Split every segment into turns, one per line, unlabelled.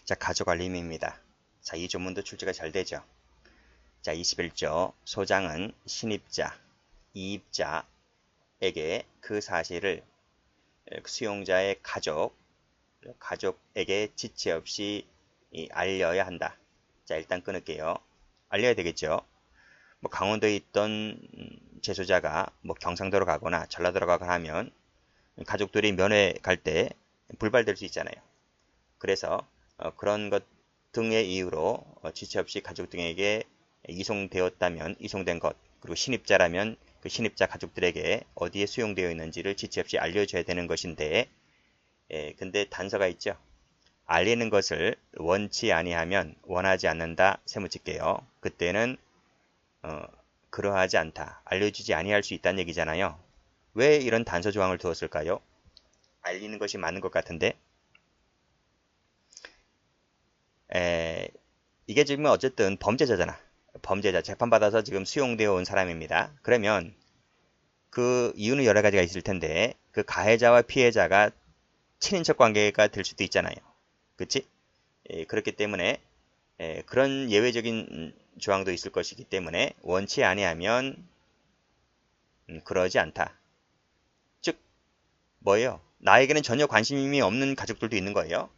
자, 가족 알림입니다. 자, 이 조문도 출제가 잘 되죠. 자, 21조 소장은 신입자, 이입자에게 그 사실을 수용자의 가족에게 지체 없이 알려야 한다. 자, 일단 끊을게요. 알려야 되겠죠. 뭐 강원도에 있던 재소자가 뭐 경상도로 가거나 전라도로 가거나 하면 가족들이 면회 갈 때 불발될 수 있잖아요. 그래서 그런 것 등의 이유로 지체 없이 가족 등에게 이송되었다면 이송된 것, 그리고 신입자라면 그 신입자 가족들에게 어디에 수용되어 있는지를 지체 없이 알려줘야 되는 것인데, 근데 단서가 있죠. 알리는 것을 원치 아니하면 원하지 않는다 세무칠게요. 그때는 그러하지 않다, 알려주지 아니할 수 있다는 얘기잖아요. 왜 이런 단서 조항을 두었을까요? 알리는 것이 맞는 것 같은데, 이게 지금 어쨌든 범죄자잖아. 범죄자, 재판받아서 지금 수용되어 온 사람입니다. 그러면 그 이유는 여러 가지가 있을 텐데, 그 가해자와 피해자가 친인척 관계가 될 수도 있잖아요. 그치? 그렇기 때문에 그런 예외적인 조항도 있을 것이기 때문에 원치 아니하면 그러지 않다. 즉 뭐예요? 나에게는 전혀 관심이 없는 가족들도 있는 거예요.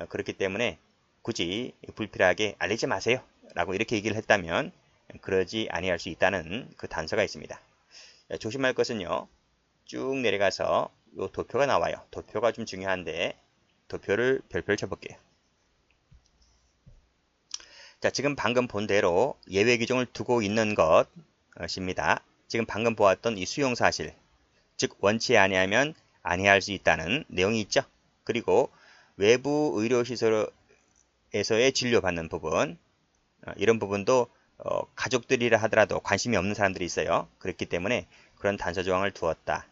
그렇기 때문에 굳이 불필요하게 알리지 마세요 라고 이렇게 얘기를 했다면 그러지 아니할 수 있다는 그 단서가 있습니다. 조심할 것은요, 쭉 내려가서 요 도표가 나와요. 도표가 좀 중요한데 도표를 별표를 쳐볼게요. 자, 지금 방금 본 대로 예외 규정을 두고 있는 것입니다. 지금 방금 보았던 이 수용 사실, 즉 원치 아니하면 아니할 수 있다는 내용이 있죠. 그리고 외부 의료시설에서의 진료받는 부분, 이런 부분도 가족들이라 하더라도 관심이 없는 사람들이 있어요. 그렇기 때문에 그런 단서 조항을 두었다.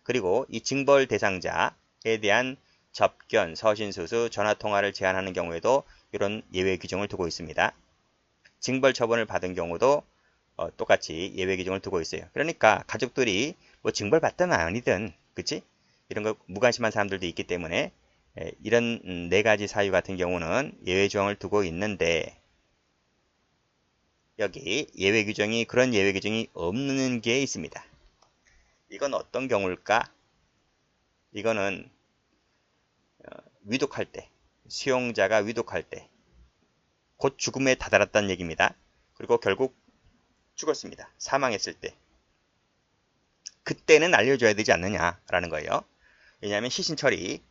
그리고 이 징벌 대상자에 대한 접견, 서신수수, 전화통화를 제한하는 경우에도 이런 예외 규정을 두고 있습니다. 징벌 처분을 받은 경우도 똑같이 예외 규정을 두고 있어요. 그러니까 가족들이 뭐 징벌 받든 아니든, 그치? 이런 거 무관심한 사람들도 있기 때문에 이런 네 가지 사유 같은 경우는 예외 조항을 두고 있는데, 여기 그런 예외 규정이 없는 게 있습니다. 이건 어떤 경우일까? 이거는 위독할 때, 수용자가 위독할 때, 곧 죽음에 다다랐다는 얘기입니다. 그리고 결국 죽었습니다. 사망했을 때. 그때는 알려줘야 되지 않느냐라는 거예요. 왜냐하면 시신 처리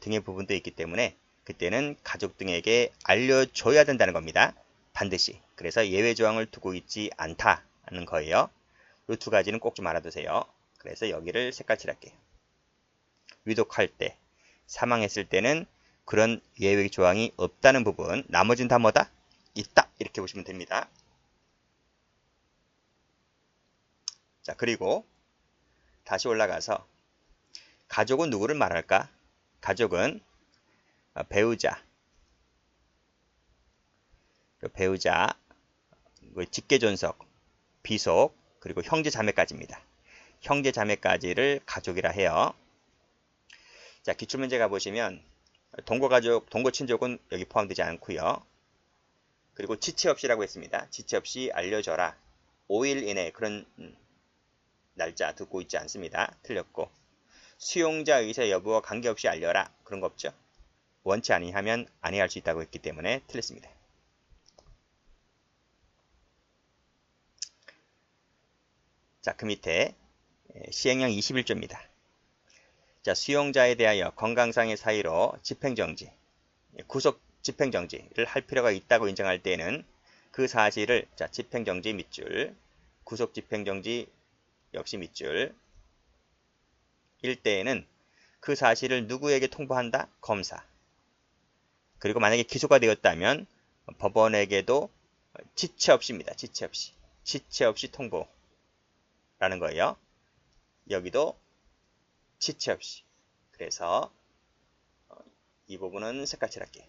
등의 부분도 있기 때문에 그때는 가족 등에게 알려줘야 된다는 겁니다. 반드시. 그래서 예외 조항을 두고 있지 않다는 거예요. 이 두 가지는 꼭 좀 알아두세요. 그래서 여기를 색깔칠할게요. 위독할 때, 사망했을 때는 그런 예외 조항이 없다는 부분, 나머지는 다 뭐다? 있다. 이렇게 보시면 됩니다. 자, 그리고 다시 올라가서 가족은 누구를 말할까? 가족은 배우자, 직계존속, 비속, 그리고 형제자매까지입니다. 형제자매까지를 가족이라 해요. 자, 기출문제 가보시면 동거가족, 동거친족은 여기 포함되지 않고요. 그리고 지체 없이라고 했습니다. 지체 없이 알려줘라. 5일 이내 그런 날짜 듣고 있지 않습니다. 틀렸고, 수용자 의사 여부와 관계없이 알려라. 그런 거 없죠. 원치 아니하면 아니할 수 있다고 했기 때문에 틀렸습니다. 자, 그 밑에 시행령 21조입니다. 자, 수용자에 대하여 건강상의 사유로 집행정지, 구속 집행정지를 할 필요가 있다고 인정할 때에는 그 사실을, 자, 집행정지 밑줄, 구속 집행정지 역시 밑줄, 일 때에는 그 사실을 누구에게 통보한다? 검사. 그리고 만약에 기소가 되었다면 법원에게도 지체 없이입니다. 지체 없이 통보라는 거예요. 여기도 지체 없이. 그래서 이 부분은 색깔칠할게요.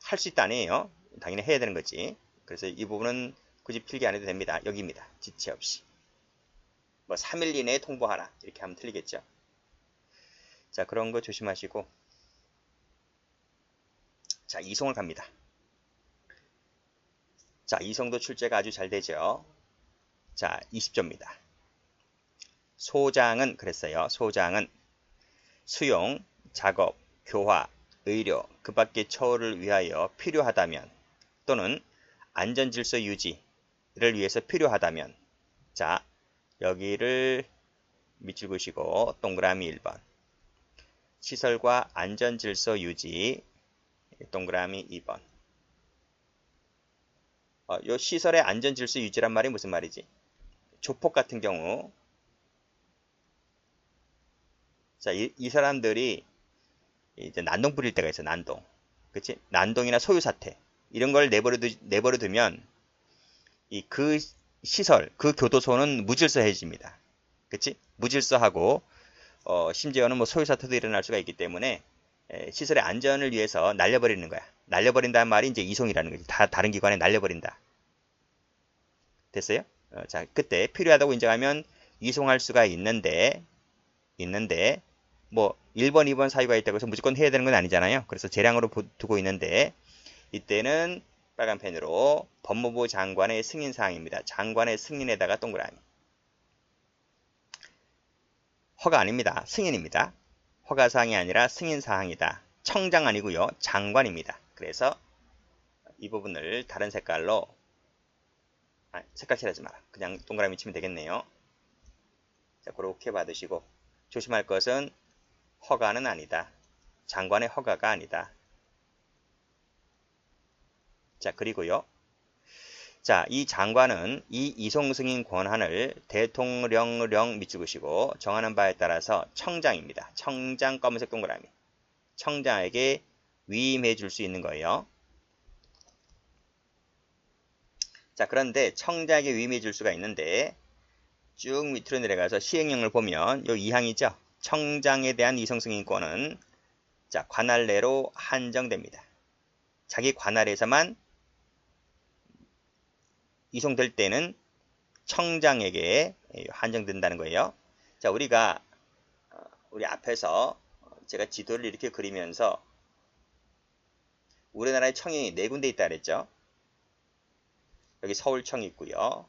할 수 있다 아니에요. 당연히 해야 되는 거지. 그래서 이 부분은 굳이 필기 안 해도 됩니다. 여기입니다. 지체 없이. 뭐 3일 이내에 통보하라. 이렇게 하면 틀리겠죠. 자, 그런 거 조심하시고. 자, 이송을 갑니다. 자, 이송도 출제가 아주 잘 되죠. 자, 20조입니다. 소장은 그랬어요. 소장은 수용, 작업, 교화, 의료, 그 밖의 처우를 위하여 필요하다면 또는 안전질서 유지를 위해서 필요하다면 자, 여기를 밑줄 그으시고 동그라미 1번 시설과 안전질서 유지 동그라미 2번 요 시설의 안전질서 유지란 말이 무슨 말이지? 조폭 같은 경우 자, 이 사람들이 이제 난동 부릴 때가 있어. 난동. 그치? 난동이나 소유 사태. 이런 걸 내버려 두면 그 시설, 그 교도소는 무질서해집니다. 그치? 무질서하고 심지어는 뭐 소유 사태도 일어날 수가 있기 때문에 시설의 안전을 위해서 날려버리는 거야. 날려버린다는 말이 이제 이송이라는 거지. 다른 기관에 날려버린다. 됐어요? 자, 그때 필요하다고 인정하면 이송할 수가 있는데 뭐 1번, 2번 사유가 있다고 해서 무조건 해야 되는 건 아니잖아요. 그래서 재량으로 두고 있는데 이때는 빨간 펜으로 법무부 장관의 승인사항입니다. 장관의 승인에다가 동그라미. 허가 아닙니다. 승인입니다. 허가사항이 아니라 승인사항이다. 청장 아니고요. 장관입니다. 그래서 이 부분을 다른 색깔로 색깔 칠하지 마라. 그냥 동그라미 치면 되겠네요. 자, 그렇게 받으시고 조심할 것은 허가는 아니다. 장관의 허가가 아니다. 자, 그리고요. 자, 이 장관은 이 이송 승인 권한을 대통령령 밑줄그시고 정하는 바에 따라서 청장입니다. 청장 검은색 동그라미. 청장에게 위임해 줄 수 있는 거예요. 자, 그런데 청장에게 위임해 줄 수가 있는데 쭉 밑으로 내려가서 시행령을 보면 요 2항이죠. 청장에 대한 이송 승인권은 자, 관할 내로 한정됩니다. 자기 관할에서만 이송될 때는 청장에게 한정된다는 거예요. 자, 우리가 우리 앞에서 제가 지도를 이렇게 그리면서 우리나라의 청이 4군데 있다 그랬죠. 여기 서울청이 있고요.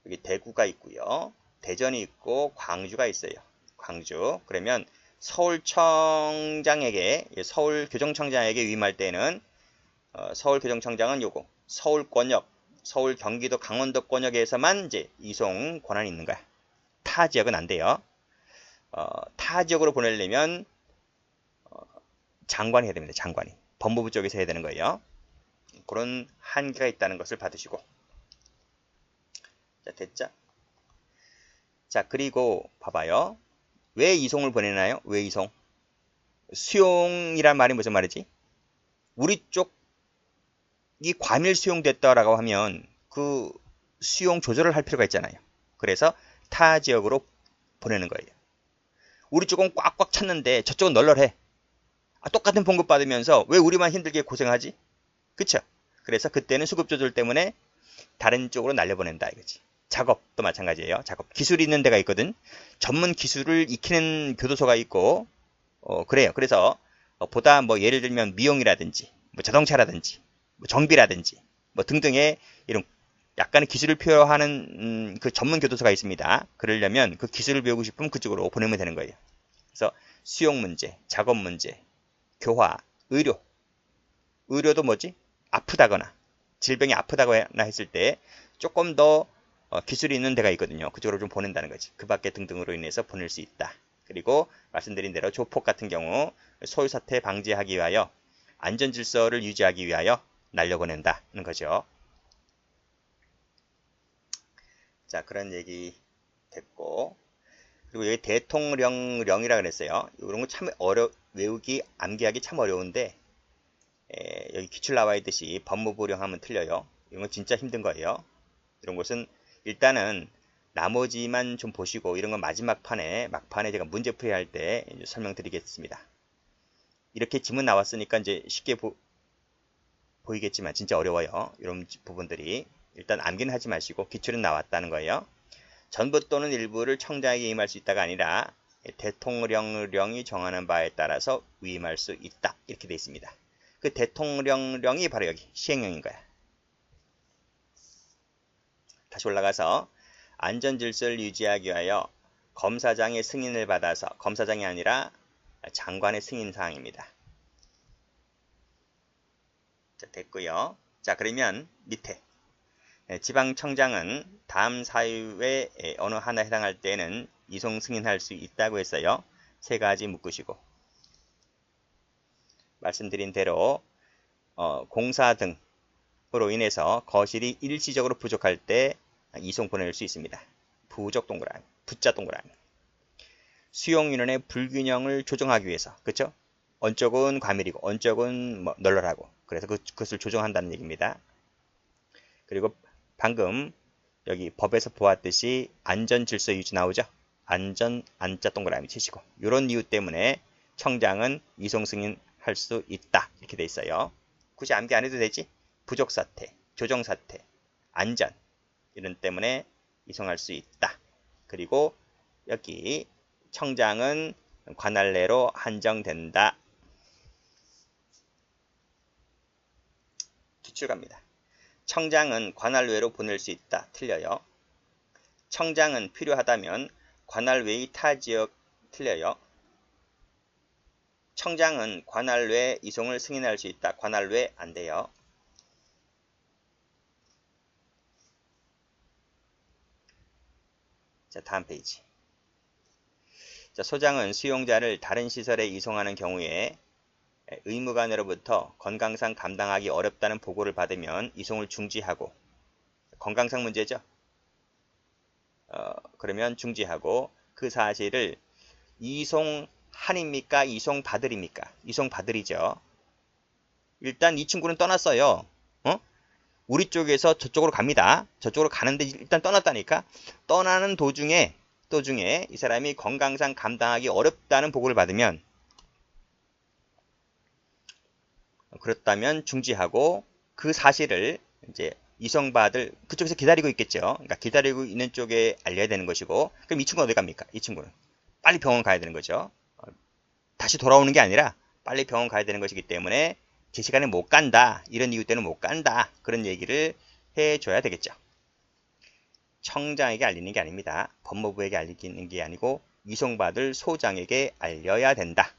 여기 대구가 있고요. 대전이 있고 광주가 있어요. 광주. 그러면 서울청장에게 서울교정청장에게 위임할 때는 서울교정청장은 요거 서울권역, 서울, 경기도, 강원도권역에서만 이제 이송 권한이 있는 거야. 타 지역은 안 돼요. 타 지역으로 보내려면 장관이 해야 됩니다. 장관이. 법무부 쪽에서 해야 되는 거예요. 그런 한계가 있다는 것을 받으시고. 자, 됐죠? 자, 그리고 봐봐요. 왜 이송을 보내나요? 왜 이송? 수용이란 말이 무슨 말이지? 우리 쪽이 과밀 수용됐다라고 하면 그 수용 조절을 할 필요가 있잖아요. 그래서 타 지역으로 보내는 거예요. 우리 쪽은 꽉꽉 찼는데 저쪽은 널널해. 똑같은 봉급 받으면서 왜 우리만 힘들게 고생하지? 그쵸? 그래서 그때는 수급 조절 때문에 다른 쪽으로 날려보낸다 이거지. 작업도 마찬가지예요. 작업. 기술이 있는 데가 있거든. 전문 기술을 익히는 교도소가 있고 그래요. 그래서 보다 뭐 예를 들면 미용이라든지 뭐 자동차라든지 뭐 정비라든지 뭐 등등의 이런 약간의 기술을 필요하는 그 전문 교도소가 있습니다. 그러려면 그 기술을 배우고 싶으면 그쪽으로 보내면 되는 거예요. 그래서 수용 문제, 작업 문제, 교화, 의료. 의료도 뭐지? 아프다거나 질병이 아프다거나 했을 때 조금 더 기술이 있는 데가 있거든요. 그쪽으로 좀 보낸다는 거지. 그 밖에 등등으로 인해서 보낼 수 있다. 그리고 말씀드린 대로 조폭 같은 경우 소유사태 방지하기 위하여 안전질서를 유지하기 위하여 날려보낸다는 거죠. 자, 그런 얘기 됐고, 그리고 여기 대통령령이라 그랬어요. 이런 거 참 외우기, 암기하기 참 어려운데 여기 기출 나와 있듯이 법무부령 하면 틀려요. 이런 건 진짜 힘든 거예요. 이런 것은 일단은 나머지만 좀 보시고 이런 건 막판에 제가 문제풀이 할 때 설명드리겠습니다. 이렇게 지문 나왔으니까 이제 쉽게 보이겠지만 진짜 어려워요. 이런 부분들이 일단 암기는 하지 마시고 기출은 나왔다는 거예요. 전부 또는 일부를 청장에게 임할 수 있다가 아니라 대통령령이 정하는 바에 따라서 위임할 수 있다. 이렇게 되어 있습니다. 그 대통령령이 바로 여기 시행령인 거야. 다시 올라가서 안전질서를 유지하기 위하여 검사장의 승인을 받아서, 검사장이 아니라 장관의 승인사항입니다. 자, 됐고요. 자, 그러면 밑에 지방청장은 다음 사유에 어느 하나에 해당할 때는 이송 승인할 수 있다고 했어요. 세 가지 묶으시고, 말씀드린 대로 공사 등으로 인해서 거실이 일시적으로 부족할 때 이송 보낼 수 있습니다. 부족 동그라미, 부자 동그라미. 수용인원의 불균형을 조정하기 위해서, 그렇죠? 언적은 과밀이고 언적은 널널하고, 그래서 그것을 조정한다는 얘기입니다. 그리고 방금 여기 법에서 보았듯이 안전 질서 유지 나오죠? 안전 안자 동그라미 치시고, 이런 이유 때문에 청장은 이송 승인할 수 있다. 이렇게 돼 있어요. 굳이 암기 안 해도 되지? 부족 사태, 조정 사태, 안전 이런 때문에 이송할 수 있다. 그리고 여기 청장은 관할 내로 한정된다. 기출갑니다. 청장은 관할 외로 보낼 수 있다. 틀려요. 청장은 필요하다면 관할 외의 타 지역 틀려요. 청장은 관할 외 이송을 승인할 수 있다. 관할 외 안 돼요. 자, 다음 페이지. 자, 소장은 수용자를 다른 시설에 이송하는 경우에 의무관으로부터 건강상 감당하기 어렵다는 보고를 받으면 이송을 중지하고, 건강상 문제죠. 그러면 중지하고, 그 사실을 이송한입니까? 이송받을입니까? 이송받을이죠. 일단 이 친구는 떠났어요. 우리 쪽에서 저쪽으로 갑니다. 저쪽으로 가는데 일단 떠났다니까. 떠나는 도중에 이 사람이 건강상 감당하기 어렵다는 보고를 받으면, 그렇다면 중지하고, 그 사실을 이제 이송받을 그쪽에서 기다리고 있겠죠. 그러니까 기다리고 있는 쪽에 알려야 되는 것이고, 그럼 이 친구는 어디 갑니까? 이 친구는 빨리 병원 가야 되는 거죠. 다시 돌아오는 게 아니라 빨리 병원 가야 되는 것이기 때문에 제 시간에 못 간다, 이런 이유 때문에 못 간다, 그런 얘기를 해줘야 되겠죠. 청장에게 알리는 게 아닙니다. 법무부에게 알리는 게 아니고 이송받을 소장에게 알려야 된다.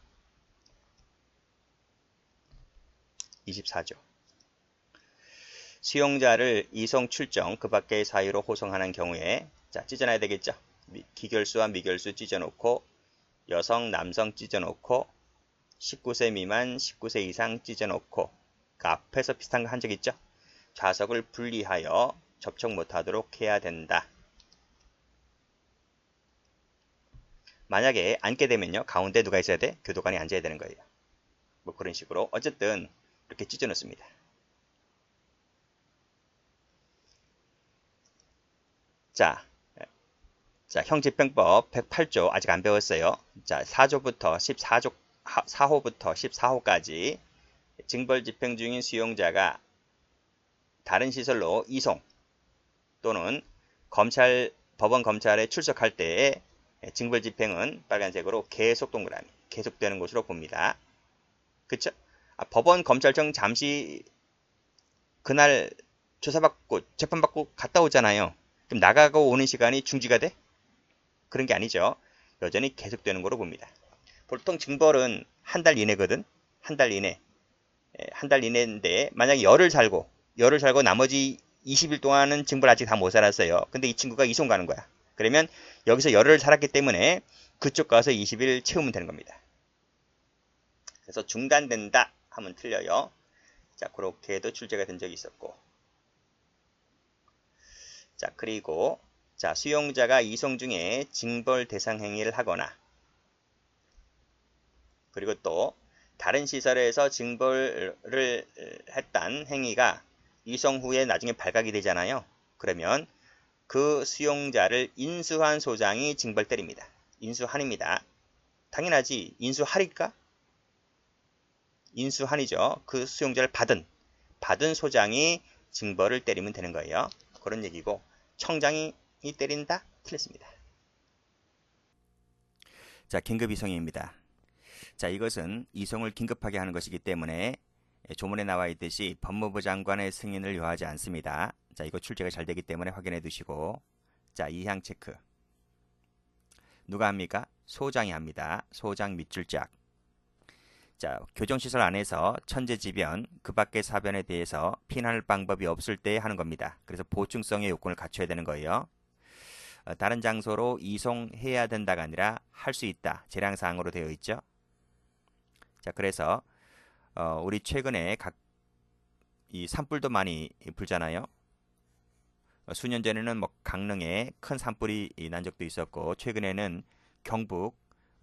24조. 수용자를 이송 출정 그 밖의 사유로 호송하는 경우에, 자, 찢어놔야 되겠죠. 기결수와 미결수 찢어놓고, 여성, 남성 찢어놓고, 19세 미만, 19세 이상 찢어놓고, 그 앞에서 비슷한 거 한 적 있죠. 좌석을 분리하여 접촉 못하도록 해야 된다. 만약에 앉게 되면요, 가운데 누가 있어야 돼? 교도관이 앉아야 되는 거예요. 뭐 그런 식으로 어쨌든 이렇게 찢어 놓습니다. 자, 형집행법 108조 아직 안 배웠어요. 자, 4조부터 14조 4호부터 14호까지 징벌 집행 중인 수용자가 다른 시설로 이송 또는 법원 검찰에 출석할 때에 징벌 집행은 빨간색으로 계속 동그라미, 계속되는 것으로 봅니다. 그쵸? 법원 검찰청 잠시 그날 조사받고 재판받고 갔다 오잖아요. 그럼 나가고 오는 시간이 중지가 돼? 그런 게 아니죠. 여전히 계속되는 거로 봅니다. 보통 징벌은 한 달 이내거든. 한 달 이내. 한 달 이내인데 만약에 열을 살고 나머지 20일 동안은 징벌 아직 다 못 살았어요. 근데 이 친구가 이송 가는 거야. 그러면 여기서 열흘 살았기 때문에 그쪽 가서 20일 채우면 되는 겁니다. 그래서 중단된다 하면 틀려요. 자, 그렇게도 출제가 된 적이 있었고. 자, 그리고 자, 수용자가 이송 중에 징벌 대상 행위를 하거나, 그리고 또 다른 시설에서 징벌을 했던 행위가 이송 후에 나중에 발각이 되잖아요. 그러면 그 수용자를 인수한 소장이 징벌 때립니다. 인수한입니다. 당연하지. 인수할일까? 인수한이죠. 그 수용자를 받은 소장이 징벌을 때리면 되는 거예요. 그런 얘기고, 청장이 때린다? 틀렸습니다. 자, 긴급 이송입니다. 자, 이것은 이송을 긴급하게 하는 것이기 때문에 조문에 나와 있듯이 법무부 장관의 승인을 요하지 않습니다. 자, 이거 출제가 잘 되기 때문에 확인해 두시고, 자, 이항 체크. 누가 합니까? 소장이 합니다. 소장 밑줄짝. 자, 교정시설 안에서 천재지변, 그 밖의 사변에 대해서 피난할 방법이 없을 때 하는 겁니다. 그래서 보충성의 요건을 갖춰야 되는 거예요. 다른 장소로 이송해야 된다가 아니라 할 수 있다. 재량사항으로 되어 있죠. 자, 그래서 우리 최근에 이 산불도 많이 불잖아요. 수년 전에는 뭐 강릉에 큰 산불이 난 적도 있었고, 최근에는 경북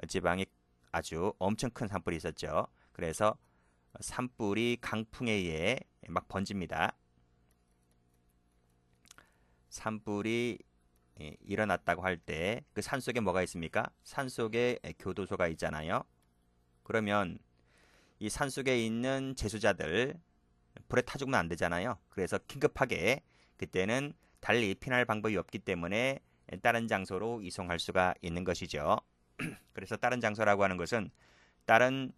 지방에 아주 엄청 큰 산불이 있었죠. 그래서 산불이 강풍에 의해 막 번집니다. 산불이 일어났다고 할 때 그 산속에 뭐가 있습니까? 산속에 교도소가 있잖아요. 그러면 이 산속에 있는 재수자들 불에 타 죽으면 안 되잖아요. 그래서 긴급하게 그때는 달리 피난할 방법이 없기 때문에 다른 장소로 이송할 수가 있는 것이죠. 그래서 다른 장소라고 하는 것은 다른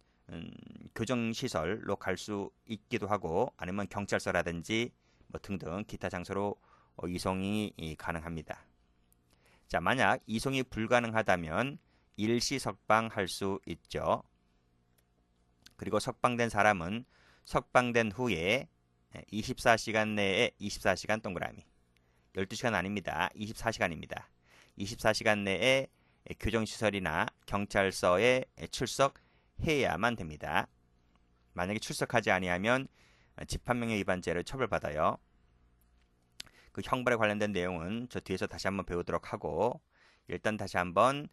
교정시설로 갈 수 있기도 하고, 아니면 경찰서라든지 뭐 등등 기타 장소로 이송이 가능합니다. 자, 만약 이송이 불가능하다면 일시 석방할 수 있죠. 그리고 석방된 사람은 석방된 후에 24시간 내에 24시간 동그라미, 12시간 아닙니다. 24시간입니다. 24시간 내에 교정시설이나 경찰서에 출석해야만 됩니다. 만약에 출석하지 아니하면 집합명예 위반죄로 처벌받아요. 그 형벌에 관련된 내용은 저 뒤에서 다시 한번 배우도록 하고, 일단 다시 한번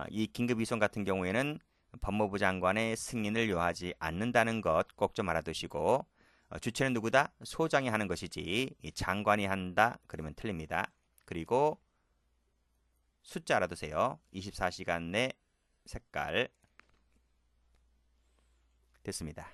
이 긴급 이송 같은 경우에는 법무부 장관의 승인을 요하지 않는다는 것 꼭 좀 알아두시고, 주체는 누구다? 소장이 하는 것이지 장관이 한다 그러면 틀립니다. 그리고 숫자 알아두세요. 24시간 내 색깔 됐습니다.